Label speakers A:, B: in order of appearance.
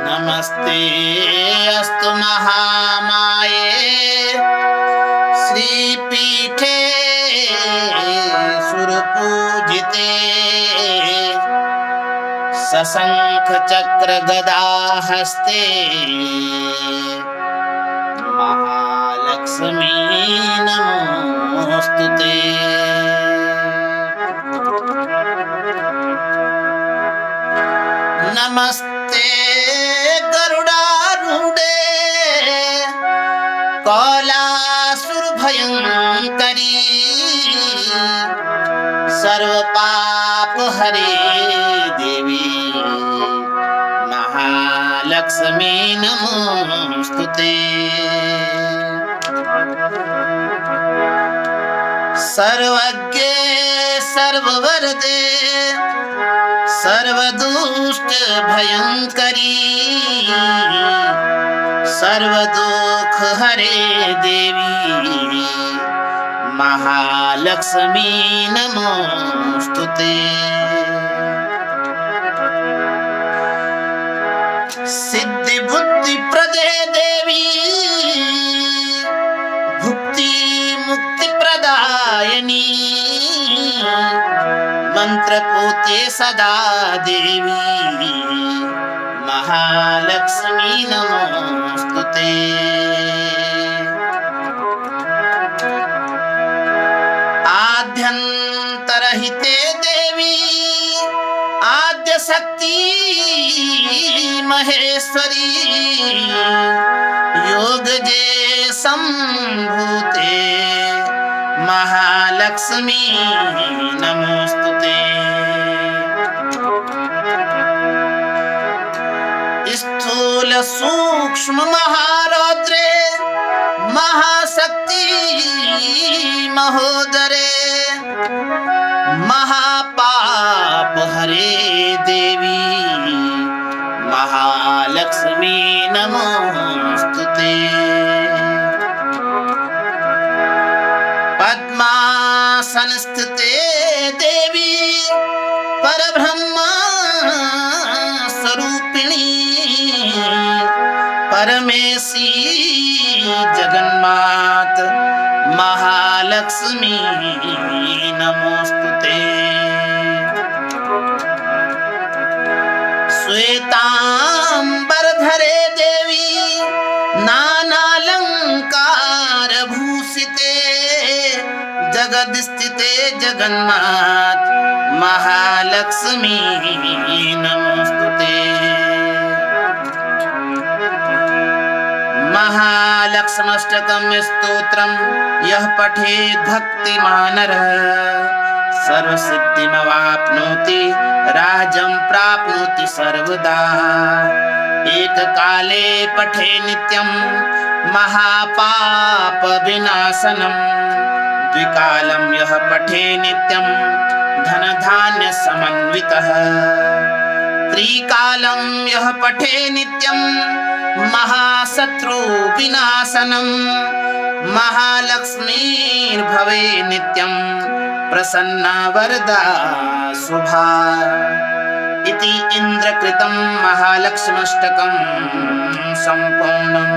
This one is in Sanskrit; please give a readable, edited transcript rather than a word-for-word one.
A: नमस्ते अस्तु महामाये श्रीपीठे सुरपूजिते सशंख चक्र गदा हस्ते महालक्ष्मी नमोस्तुते। नमस्ते गरुडारूढे कौलासुरभयंकरी सर्वपापहरे देवी महालक्ष्मी नमोस्तुते। सर्वज्ञे सर्ववरदे सर्वदुष्ट भयंकरी सर्वदुख हरे देवी महालक्ष्मी नमोस्तुते। सिद्धि बुद्धि प्रदे देवी भुक्ति मुक्ति प्रदायिनी मंत्रपूते सदा देवी महालक्ष्मी नमोस्तुते। आद्यंतरहिते देवी आद्य शक्ति महेश्वरी योगजे संभूते महालक्ष्मी नमोस्तुते। स्थूल सूक्ष्म महारौद्रे महाशक्ति महोदरे महापाप हरे देवी महालक्ष्मी नमोस्तुते। पद्मासन स्थिते देवी परब्रह्म स्वरूपिणी परमेशी जगन्मात महालक्ष्मी नमोस्तुते। श्वेतांबरधरे देवी नानालंकार भूषिते जगदस्थिते जगन्मात महालक्ष्मी नमोस्तुते। महालक्ष्म्यष्टकं स्तोत्रं यः पठेत् भक्तिमानरः सर्वसिद्धिमवाप्नोति राज्यं प्राप्नोति सर्वदा। एककाले पठे नित्यं महापाप विनाशनं द्विकालं यः पठे नित्यं धनधान्य समन्वितः त्रिकालं यः पठे नित्यं महाशत्रु विनाशनं महालक्ष्मीर्भवे नित्यं प्रसन्ना वरदा शुभा। इति इन्द्रकृतं महालक्ष्म्यष्टकं सम्पूर्णम्।